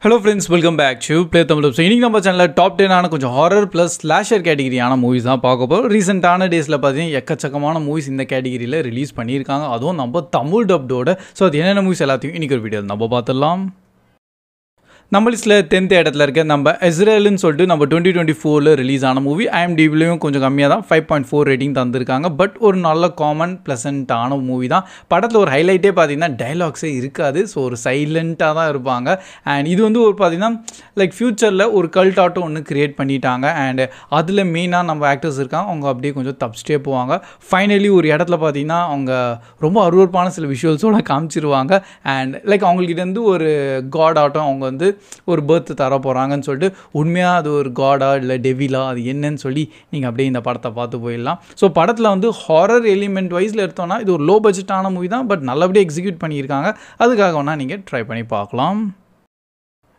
Hello friends, welcome back to Play Tamil. So இன்னைக்கு நம்ம சேனல்ல டாப் 10 ஆன கொஞ்சம் ஹாரர் ப்ளஸ் ஸ்லாஷர் கேட்டகரியான மூவிஸ் தான் பார்க்க போறோம். ரீசெண்டான டேஸ்ல பார்த்தீங்கன்னா எக்கச்சக்கமான மூவிஸ் இந்த கேட்டகரியில ரிலீஸ் பண்ணியிருக்காங்க. அதுவும் நம்ம தமிழ் டப்டோட. ஸோ அது என்னென்ன மூவிஸ் எல்லாத்தையும் இன்னைக்கு ஒரு வீடியோ நம்ம பார்த்துடலாம். நம்ம லிஸ்ட்டில் 10th இடத்துல இருக்க நம்ம இஸ்ரேல்னு சொல்லிட்டு நம்ம 2024 ரிலீஸ் ஆன மூவி IMDbலையும் கொஞ்சம் கம்மியாக தான் 5.4 ரேட்டிங் தந்திருக்காங்க. பட் ஒரு நல்ல காமன் ப்ளசண்ட்டான மூவி தான். படத்தில் ஒரு ஹைலைட்டே பார்த்தீங்கன்னா டைலாக்ஸே இருக்காது. ஸோ ஒரு சைலண்ட்டாக தான் இருப்பாங்க. அண்ட் இது வந்து ஒரு பார்த்தீங்கன்னா லைக் ஃப்யூச்சரில் ஒரு கல்ட் ஆட்டம் ஒன்று க்ரியேட் பண்ணிட்டாங்க. அண்ட் அதில் மெயினாக நம்ம ஆக்டர்ஸ் இருக்காங்க. அவங்க அப்படியே கொஞ்சம் தப்பிச்சிட்டே போவாங்க. ஃபைனலி ஒரு இடத்துல பார்த்தீங்கன்னா அவங்க ரொம்ப அருவருப்பான சில விஷுவல்ஸோட காமிச்சிருவாங்க. அண்ட் லைக் அவங்கள்கிட்டேருந்து ஒரு காட் ஆட்டம் அவங்க வந்து ஒரு பர்த் தர போகிறாங்கன்னு சொல்லிட்டு உண்மையாக அது ஒரு காடா இல்லை டெவிலா அது என்னன்னு சொல்லி நீங்கள் அப்படியே இந்த படத்தை பார்த்து போயிடலாம். ஸோ படத்தில் வந்து ஹாரர் எலிமெண்ட் வைஸில் எடுத்தோன்னா இது ஒரு லோ பட்ஜெட்டான மூவி தான். பட் நல்லபடியாக எக்ஸிக்யூட் பண்ணியிருக்காங்க. அதுக்காக வேணால் நீங்கள் ட்ரை பண்ணி பார்க்கலாம்.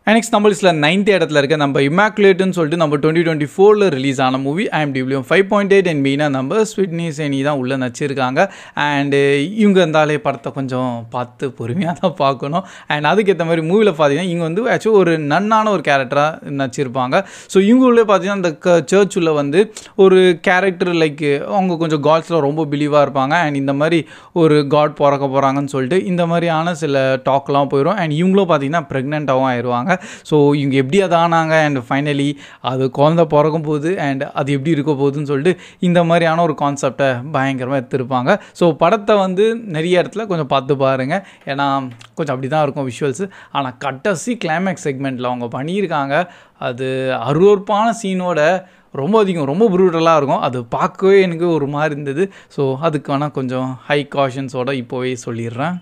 நெக்ஸ்ட் நம்ம லிஸ்ட்டில் 9th இடத்துல இருக்க நம்ம இமாக்குலேட்னு சொல்லிட்டு நம்ம 2024 ரிலீஸ் ஆன மூவி IMDbலையும் 5.8 அண்ட் மெயினாக நம்ம ஸ்வீட்னி சேனி தான் உள்ளே நடிச்சிருக்காங்க. அண்டு இவங்க இருந்தாலே படத்தை கொஞ்சம் பார்த்து பொறுமையாக தான் பார்க்கணும். அண்ட் அதுக்கேற்ற மாதிரி மூவியில் பார்த்தீங்கன்னா இங்கே வந்து ஆக்சுவலி ஒரு நன்னான ஒரு கேரக்டராக நடிச்சிருப்பாங்க. ஸோ இவங்க உள்ளே பார்த்தீங்கன்னா அந்த சர்ச்சுள்ள வந்து ஒரு கேரக்டர் லைக் அவங்க கொஞ்சம் காட்ஸில் ரொம்ப பிலீவாக இருப்பாங்க. அண்ட் இந்த மாதிரி ஒரு காட் பிறக்க போகிறாங்கன்னு சொல்லிட்டு இந்த மாதிரியான சில டாக்லாம் போயிடும். அண்ட் இவங்களும் பார்த்தீங்கன்னா ப்ரெக்னென்ட்டாகவும் ஆயிடுவாங்க. ஸோ இவங்க எப்படி அது ஆனாங்க அண்ட் ஃபைனலி அது குழந்தை பிறக்கும் போது அண்ட் அது எப்படி இருக்க போகுதுன்னு சொல்லிட்டு இந்த மாதிரியான ஒரு கான்செப்டை பயங்கரமாக எடுத்திருப்பாங்க. ஸோ படத்தை வந்து நிறைய இடத்துல கொஞ்சம் பார்த்து பாருங்கள். ஏன்னா கொஞ்சம் அப்படி தான் இருக்கும் விஷுவல்ஸு. ஆனால் கடைசி கிளைமேக்ஸ் செக்மெண்ட்டில் அவங்க பண்ணியிருக்காங்க. அது அருவருப்பான சீனோட ரொம்ப அதிகம் ரொம்ப ப்ரூட்டலாக இருக்கும். அது பார்க்கவே எனக்கு ஒரு மாதிரி இருந்தது. ஸோ அதுக்கு வேணால் கொஞ்சம் ஹை காஷன்ஸோடு இப்போவே சொல்லிடுறேன்.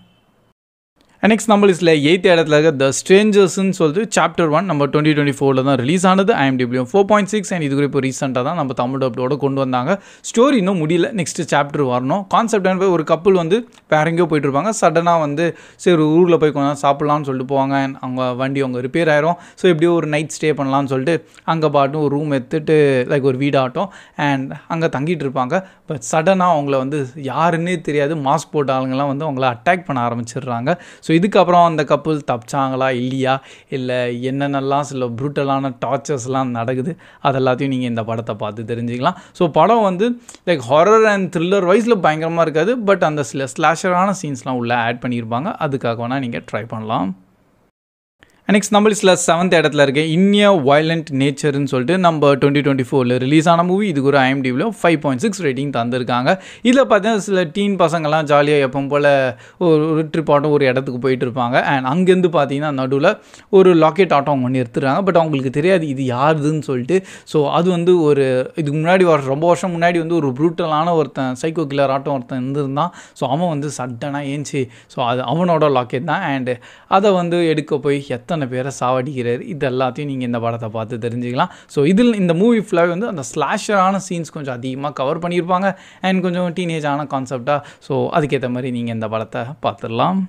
நெக்ஸ்ட் நம்ம லிஸ்ட்டில் 8th இடத்துல இருக்க த ஸ்ட்ரேஞ்சர்ஸ்ன்னு சொல்லிட்டு Chapter 1 நம்ம 2024 தான் ரிலீஸ் ஆனது. IMDbலையும் 4.6 அண்ட் இதுக்கு இப்போ ரீசெண்டாக தான் நம்ம தமிழ் டப்டோட கொண்டு வந்தாங்க. ஸ்டோரி இன்னும் முடியல. நெக்ஸ்ட்டு சாப்டர் வரணும். கான்செப்ட் ஒரு கப்புள் வந்து வேற எங்கேயோ போயிட்டுருப்பாங்க. சடனாக வந்து சரி ஒரு ஊரில் போய் கொஞ்சம் சாப்பிட்லான்னு சொல்லிட்டு போவாங்க. அண்ட் அவங்க வண்டி அவங்க ரிப்பேர் ஆயிரும். ஸோ எப்படியோ ஒரு நைட் ஸ்டே பண்ணலான்னு சொல்லிட்டு அங்கே பாட்டும் ஒரு ரூம் எடுத்துகிட்டு லைக் ஒரு வீடாட்டம் அண்ட் அங்கே தங்கிட்டு இருப்பாங்க. பட் சடனாக அவங்கள வந்து யாருன்னே தெரியாது மாஸ்க் போட்ட ஆளுங்கெல்லாம் வந்து அவங்கள அட்டாக் பண்ண ஆரம்பிச்சிடுறாங்க. ஸோ இதுக்கப்புறம் அந்த கப்புள் தப்பிச்சாங்களா இல்லையா இல்லை என்னென்னலாம் சில ப்ரூட்டலான டார்ச்சர்ஸ்லாம் நடக்குது அதெல்லாத்தையும் நீங்கள் இந்த படத்தை பார்த்து தெரிஞ்சுக்கலாம். ஸோ படம் வந்து லைக் ஹாரர் அண்ட் த்ரில்லர் வைஸில் பயங்கரமாக இருக்காது. பட் அந்த சில ஸ்லாஷரான சீன்ஸ்லாம் உள்ளே ஆட் பண்ணியிருப்பாங்க. அதுக்காக வேணால் நீங்கள் ட்ரை பண்ணலாம். நெக்ஸ்ட் நம்ம லிஸ்ட்டில் 7th இடத்துல இருக்க இன்ய வயலண்ட் நேச்சர்னு சொல்லிட்டு நம்ம 2024 ரிலீஸ் ஆன மூவி. இதுக்கு ஒரு IMDbலையும் 5.6 ரேட்டிங் தந்திருக்காங்க. இதில் பார்த்தீங்கன்னா சில டீன் பசங்கள்லாம் ஜாலியாக எப்போ போல் ஒரு ட்ரிப் ஆட்டம் ஒரு இடத்துக்கு போயிட்டு இருப்பாங்க. அண்ட் அங்கேருந்து பார்த்தீங்கன்னா நடுவில் ஒரு லாக்கெட் ஆட்டம் ஒன்று எடுத்துடுறாங்க. பட் அவங்களுக்கு தெரியாது இது யாருதுன்னு சொல்லிட்டு. ஸோ அது வந்து ஒரு இதுக்கு முன்னாடி ரொம்ப வருஷம் முன்னாடி வந்து ஒரு ப்ரூட்டலான ஒருத்தன் சைக்கோ கில்லர் ஆட்டம் ஒருத்தன் இருந்திருந்தான். ஸோ அவன் வந்து சட்டனாக ஏஞ்சி ஸோ அது அவனோட லாக்கெட் தான். அண்டு அதை வந்து எடுக்க போய் எத்தனை பேரை சாவடிக்கிறார். இது எல்லாத்தையும் நீங்கள் இந்த படத்தை பார்த்து தெரிஞ்சுக்கலாம். ஸோ இதில் இந்த மூவி ஃபுல்லாகவே வந்து அந்த ஸ்லாஷரான சீன்ஸ் கொஞ்சம் அதிகமாக கவர் பண்ணியிருப்பாங்க. அண்ட் கொஞ்சம் டீனேஜான கான்செப்டாக. ஸோ அதுக்கேற்ற மாதிரி நீங்கள் இந்த படத்தை பார்த்துடலாம்.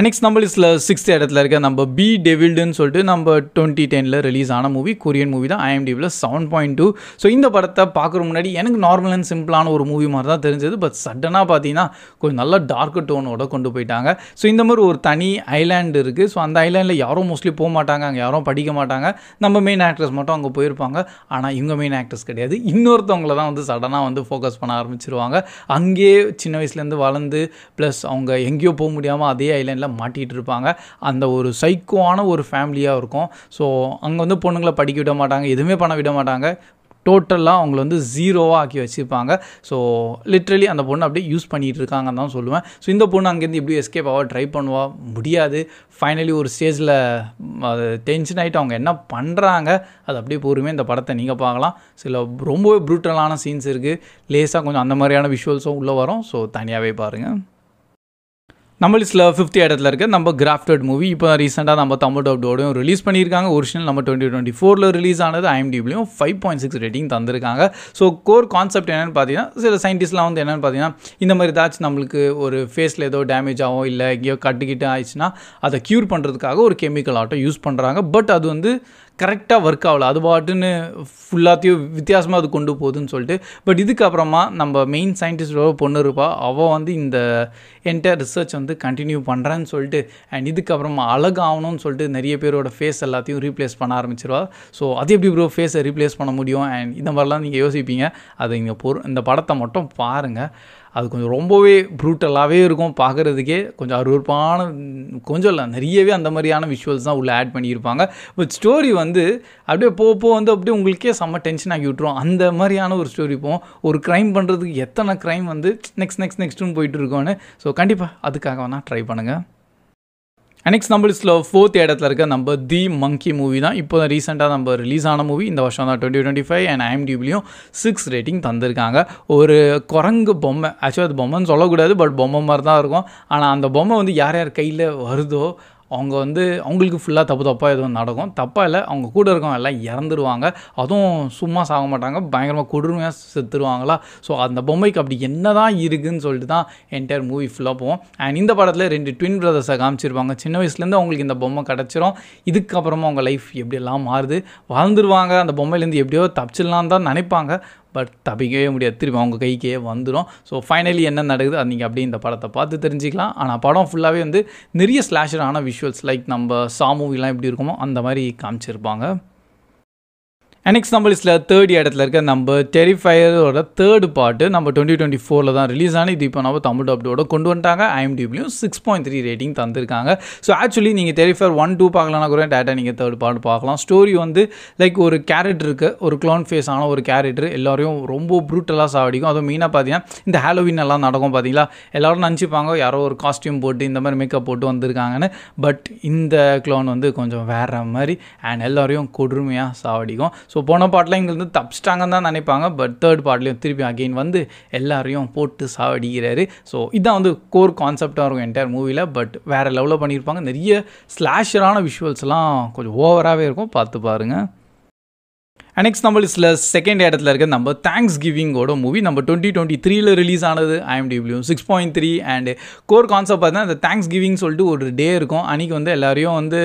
நெக்ஸ்ட் நம்ம லிஸ்ட்டில் 6th இடத்துல இருக்க நம்ம பி டெவில்டுன்னு சொல்லிட்டு நம்ம 2010 ரிலீஸ் ஆன மூவி. கொரியன் மூவி தான். IMDbல 7.2. ஸோ இந்த படத்தை பார்க்குற முன்னாடி எனக்கு நார்மல் அண்ட் சிம்பிளான ஒரு மூவி மாதிரி தான் தெரிஞ்சது. பட் சடனாக பார்த்தீங்கன்னா கொஞ்சம் நல்ல டார்க் டோனோட கொண்டு போயிட்டாங்க. ஸோ இந்த மாதிரி ஒரு தனி ஐலாண்டு இருக்குது. ஸோ அந்த ஐலாண்டில் யாரும் மோஸ்ட்லி போக மாட்டாங்க. அங்கே யாரும் படிக்க மாட்டாங்க. நம்ம மெயின் ஆக்டர்ஸ் மட்டும் அங்கே போயிருப்பாங்க. ஆனால் இவங்க மெயின் ஆக்டர்ஸ் கிடையாது. இன்னொருத்தவங்கள தான் வந்து சடனாக வந்து ஃபோக்கஸ் பண்ண ஆரம்பிச்சிருவாங்க. அங்கேயே சின்ன வயசுலேருந்து வளர்ந்து ப்ளஸ் அவங்க எங்கேயோ போக முடியாமல் அதே ஐலாண்டில் மாட்டிகிட்டு இருப்பாங்க. அந்த ஒரு சைக்கோவான ஒரு ஃபேமிலியாக இருக்கும். ஸோ அங்கே வந்து பொண்ணுங்களை படிக்க விட மாட்டாங்க. எதுவுமே பண்ண விட மாட்டாங்க. டோட்டலாக அவங்கள வந்து ஜீரோவாக ஆக்கி வச்சுருப்பாங்க. ஸோ லிட்ரலி அந்த பொண்ணு அப்படியே யூஸ் பண்ணிகிட்டு இருக்காங்கன்னு தான் சொல்லுவேன். ஸோ இந்த பொண்ணு அங்கேருந்து எப்படி எஸ்கேப் ஆக ட்ரை பண்ணுவா முடியாது. ஃபைனலி ஒரு ஸ்டேஜில் அது டென்ஷன் ஆகிட்டு அவங்க என்ன பண்ணுறாங்க அது அப்படியே பொறுமையாக இந்த படத்தை நீங்கள் பார்க்கலாம். சில ரொம்பவே ப்ரூட்டலான சீன்ஸ் இருக்குது. லேஸாக கொஞ்சம் அந்த மாதிரியான விஷுவல்ஸும் உள்ளே வரும். ஸோ தனியாகவே பாருங்கள். நம்ம லிஸ்ட்டில் 5th இடத்துல இருக்க நம்ம கிராஃப்டட் மூவி இப்போ ரீசெண்டாக நம்ம தமிழ் டப்டோடையும் ரிலீஸ் பண்ணியிருக்காங்க. ஒரிஜினல் நம்ம 2024 ரிலீஸ் ஆனது. IMDbலையும் 5.6 ரேட்டிங் தந்திருக்காங்க. ஸோ கோர் கான்செப்ட் என்னென்னு பார்த்தீங்கன்னா சில சயின்டிஸ்ட்லாம் வந்து என்னென்னு பார்த்தீங்கன்னா இந்த மாதிரி ஏதாச்சும் நம்மளுக்கு ஒரு ஃபேஸில் ஏதோ டேமேஜ் ஆகும் இல்லை எங்கேயோ கட்டுக்கிட்டு ஆயிடுச்சுன்னா அதை க்யூர் பண்ணுறதுக்காக ஒரு கெமிக்கல் ஆட்டம் யூஸ் பண்ணுறாங்க. பட் அது வந்து கரெக்டாக ஒர்க் ஆகலை, அது பாட்டுன்னு ஃபுல்லாத்தையும் வித்தியாசமாக அது கொண்டு போகுதுன்னு சொல்லிட்டு. பட் இதுக்கப்புறமா நம்ம மெயின் சயின்டிஸ்டோட பொண்ணு இருப்பா, அவள் வந்து இந்த என்டையர் ரிசர்ச் வந்து கண்டினியூ பண்ணுறான்னு சொல்லிட்டு அண்ட் இதுக்கப்புறமா அழகாகணும்னு சொல்லிட்டு நிறைய பேரோட ஃபேஸ் எல்லாத்தையும் ரீப்ளேஸ் பண்ண ஆரம்பிச்சிருவா. ஸோ அது எப்படி ப்ரோ ஃபேஸை ரீப்ளேஸ் பண்ண முடியும் அண்ட் இந்த மாதிரிலாம் நீங்கள் யோசிப்பீங்க. அது இங்கே இந்த படத்தை மட்டும் பாருங்கள், அது கொஞ்சம் ரொம்பவே ப்ரூட்டலாகவே இருக்கும் பார்க்குறதுக்கே. கொஞ்சம் அருவருப்பான, கொஞ்சம் இல்லை நிறையவே அந்த மாதிரியான விஷுவல்ஸ் தான் உள்ளே ஆட் பண்ணியிருப்பாங்க. பட் ஸ்டோரி வந்து அப்படியே போக வந்து அப்படியே உங்களுக்கே செம்ம டென்ஷன் ஆக்கி விட்டுரும். அந்த மாதிரியான ஒரு ஸ்டோரி போகும். ஒரு க்ரைம் பண்ணுறதுக்கு எத்தனை க்ரைம் வந்து நெக்ஸ்ட்னு போயிட்டு இருக்கோன்னு. ஸோ கண்டிப்பாக அதுக்காக வேணால் ட்ரை பண்ணுங்கள். நெக்ஸ்ட் நம்ம லிஸ்ட்டில் 4th இடத்துல இருக்க நம்ம தி மங்கி மூவி தான். இப்போ தான் ரீசெண்டாக நம்ம ரிலீஸ் ஆன மூவி. இந்த வருஷம் தான் 2025 அண்ட் IMDbலையும் 6 ரேட்டிங் தந்திருக்காங்க. ஒரு குரங்கு பொம்மை, ஆக்சுவலாக அது பொம்மைன்னு சொல்லக்கூடாது, பட் பொம்மை மாதிரி தான் இருக்கும். ஆனால் அந்த பொம்மை வந்து யார் யார் கையில் வருதோ அவங்க வந்து அவங்களுக்கு ஃபுல்லாக தப்பாக எதுவும் நடக்கும். தப்பாக இல்லை, அவங்க கூட இருக்கவங்க எல்லாம் இறந்துருவாங்க. அதுவும் சும்மா சாக மாட்டாங்க, பயங்கரமாக கொடுமையாக செத்துருவாங்களா. ஸோ அந்த பொம்மைக்கு அப்படி என்ன தான் இருக்குதுன்னு சொல்லிட்டு தான் என்டையர் மூவி ஃபுல்லாக போவோம். அண்ட் இந்த படத்தில் 2 ட்வின் பிரதர்ஸை காமிச்சிருப்பாங்க. சின்ன வயசுலேருந்து அவங்களுக்கு இந்த பொம்மை கிடச்சிரும். இதுக்கப்புறமா அவங்க லைஃப் எப்படியெல்லாம் மாறுது, வாழ்ந்துருவாங்க, அந்த பொம்மையிலேருந்து எப்படியோ தப்பிச்சிடலாம் தான் நினைப்பாங்க. பட் தப்பிக்கவே முடியாது, திரும்பி அவங்க கைக்கே வந்துடும். ஸோ ஃபைனலி என்ன நடக்குது அது நீங்கள் அப்படியே இந்த படத்தை பார்த்து தெரிஞ்சிக்கலாம். ஆனால் படம் ஃபுல்லாகவே வந்து நிறைய ஸ்லாஷரான விஷுவல்ஸ், லைக் நம்ம சா மூவிலாம் எப்படி இருக்குமோ அந்த மாதிரி காமிச்சிருப்பாங்க. நெக்ஸ்ட் நம்ம லிஸ்ட்டில் 3rd இடத்துல இருக்க நம்ம டெரிஃபையரோட 3rd பார்ட்டு நம்ம 2024 தான் ரிலீஸ் ஆனது. இது இப்போ நம்ம தமிழ் டப்டோட கொண்டு வந்துட்டாங்க. IMDbலையும் 6.3 ரேட்டிங் தந்திருக்காங்க. ஸோ ஆக்சுவலி நீங்கள் டெரிஃபையர் 1, 2 பார்க்கலன்னா கூட டேட்டா நீங்கள் 3rd பார்ட் பார்க்கலாம். ஸ்டோரி வந்து லைக் ஒரு கேரக்டருக்கு, ஒரு க்ளோன் ஃபேஸ் ஆன ஒரு கேரக்டர் எல்லாரையும் ரொம்ப ப்ரூட்டலாக சாவடிக்கும். அதுவும் மெயினாக பார்த்தீங்கன்னா இந்த ஹாலோவின் எல்லாம் நடக்கும் பார்த்தீங்களா, எல்லோரும் நினச்சிப்பாங்க யாரோ ஒரு காஸ்டியூம் போட்டு இந்த மாதிரி மேக்கப் போட்டு வந்திருக்காங்கன்னு. பட் இந்த க்ளோன் வந்து கொஞ்சம் வேறு மாதிரி அண்ட் எல்லோரையும் கொடுமையாக சாவடிக்கும். ஸோ போன பாட்டில் இங்கேருந்து தப்பிச்சிட்டாங்கன்னு தான் நினைப்பாங்க. பட் 3rd பார்ட்லேயும் திருப்பி அகெயின் வந்து எல்லாரையும் போட்டு சாவடிக்கிறாரு. ஸோ இதுதான் வந்து கோர் கான்செப்டாக இருக்கும் என்டையர் மூவியில். பட் வேறு லெவலில் பண்ணியிருப்பாங்க. நிறைய ஸ்லாஷரான விஷுவல்ஸ்லாம் கொஞ்சம் ஓவராகவே இருக்கும், பார்த்து பாருங்கள். நெக்ஸ்ட் நம்ம லிஸ்ட்டில் 2nd இடத்துல இருக்க நம்ம தேங்க்ஸ் கிவிங்கோட மூவி நம்ம 2023 ரிலீஸ் ஆனது. IMDbலையும் 6.3 அண்ட் கோர் கான்செப்ட் பார்த்தீங்கன்னா இந்த தேங்க்ஸ் கிவிங் சொல்லிட்டு ஒரு டே இருக்கும். அன்றைக்கி வந்து எல்லாரையும் வந்து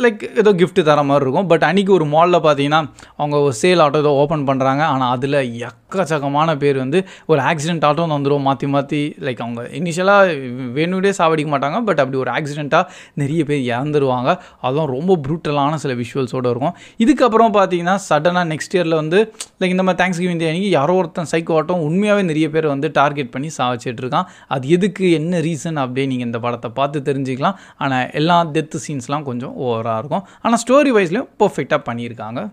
லைக் ஏதோ கிஃப்ட் தர மாதிரி இருக்கும். பட் அன்றைக்கி ஒரு மாலில் பார்த்தீங்கன்னா அவங்க ஒரு சேல் ஆட்டோ ஏதோ ஓப்பன் பண்ணுறாங்க. ஆனால் அதில் எக்கச்சக்கமான பேர் வந்து ஒரு ஆக்சிடென்ட் ஆட்டோ வந்துடும் மாற்றி லைக் அவங்க இனிஷியலாக வேணுடே சாவடிக்க மாட்டாங்க. பட் அப்படி ஒரு ஆக்சிடெண்ட்டாக நிறைய பேர் இறந்துருவாங்க. அதுவும் ரொம்ப ப்ரூட்டலான சில விஷுவல்ஸோடு இருக்கும். இதுக்கப்புறம் பார்த்தீங்கன்னா சடனாக நெக்ஸ்ட் இயரில் வந்து லைக் இந்த மாதிரி தேங்க்ஸ் கிவிங் டே அன்றைக்கி யாரோ ஒருத்தன் சைக்கோ ஆட்டம் உண்மையாகவே நிறைய பேர் வந்து டார்கெட் பண்ணி சாவச்சிட்டு இருக்கான். அது எதுக்கு, என்ன ரீசன் அப்படியே நீங்கள் இந்த படத்தை பார்த்து தெரிஞ்சுக்கலாம். ஆனால் எல்லா டெத்து சீன்ஸ்லாம் கொஞ்சம் ஓவராக இருக்கும். ஆனால் ஸ்டோரி வைஸ்லையும் பர்ஃபெக்டாக பண்ணியிருக்காங்க.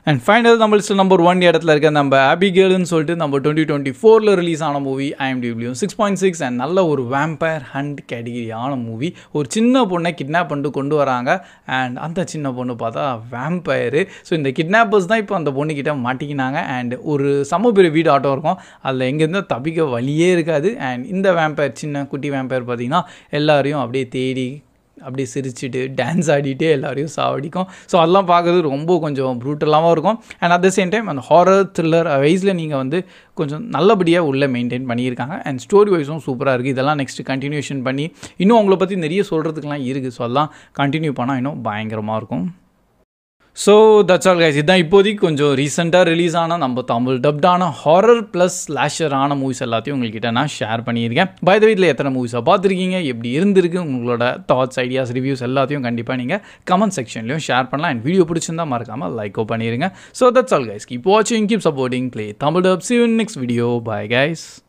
அண்ட் ஃபைனல் நம்ம லிஸ்ட்டில் நம்பர் 1 இடத்துல இருக்க நம்ம ஆபிகேல்னு சொல்லிட்டு நம்ம 2024 ரிலீஸ் ஆன மூவி. IMDbலையும் 6.6 அண்ட் நல்ல ஒரு வேம்பயர் ஹண்ட் கேட்டகிரியான மூவி. ஒரு சின்ன பொண்ணை கிட்னாப் பண்ணிட்டு கொண்டு வராங்க அண்ட் அந்த சின்ன பொண்ணு பார்த்தா வேம்பயரு. ஸோ இந்த கிட்னாப்பர்ஸ் தான் இப்போ அந்த பொண்ணுக்கிட்ட மாட்டிக்கினாங்க. அண்ட் ஒரு செம்ம பெரிய வீடு ஆட்டம் இருக்கும், அதில் எங்கேருந்து தப்பிக்க வழியே இருக்காது. அண்ட் இந்த வேம்பயர், சின்ன குட்டி வேம்பயர் பார்த்திங்கன்னா எல்லாரையும் அப்படியே தேடி அப்படியே சிரிச்சுட்டு டான்ஸ் ஆடிட்டே எல்லாரையும் சாவடிக்கும். ஸோ அதெல்லாம் பார்க்குறது ரொம்ப கொஞ்சம் ப்ரூட்டலாகவும் இருக்கும். And at the same time அந்த ஹாரர் த்ரில்லர் வைஸில் நீங்கள் வந்து கொஞ்சம் நல்லபடியாக உள்ளே மெயின்டைன் பண்ணியிருக்காங்க. அண்ட் ஸ்டோரி வைஸும் சூப்பராக இருக்குது. இதெல்லாம் நெக்ஸ்ட்டு கண்டினியூஷன் பண்ணி இன்னும் அவங்கள பற்றி நிறைய சொல்கிறதுக்கெலாம் இருக்குது. ஸோ அதெல்லாம் கண்டினியூ பண்ணால் இன்னும் பயங்கரமாக இருக்கும். So that's all guys. இதுதான் இப்போதைக்கு கொஞ்சம் ரீசெண்டாக ரிலீஸ் ஆன நம்ம தமிழ் டப்டான ஹாரர் ப்ளஸ் ஸ்லாஷரான மூவிஸ் எல்லாத்தையும் உங்கள்கிட்ட நான் ஷேர் பண்ணியிருக்கேன். பை த வீட்டில் எத்தனை மூவிஸாக பார்த்துருக்கீங்க, எப்படி இருந்திருக்கு, உங்களோட தாட்ஸ், ஐடியாஸ், ரிவ்யூஸ் எல்லாத்தையும் கண்டிப்பாக நீங்கள் கமெண்ட் செக்ஷன்லையும் ஷேர் பண்ணலாம். அண்ட் வீடியோ பிடிச்சிருந்தால் மறக்காமல் லைக்கோ பண்ணிடுங்க. So that's all guys. Keep வாட்சிங், keep supporting play Tamil dub. See you in next video. Bye guys.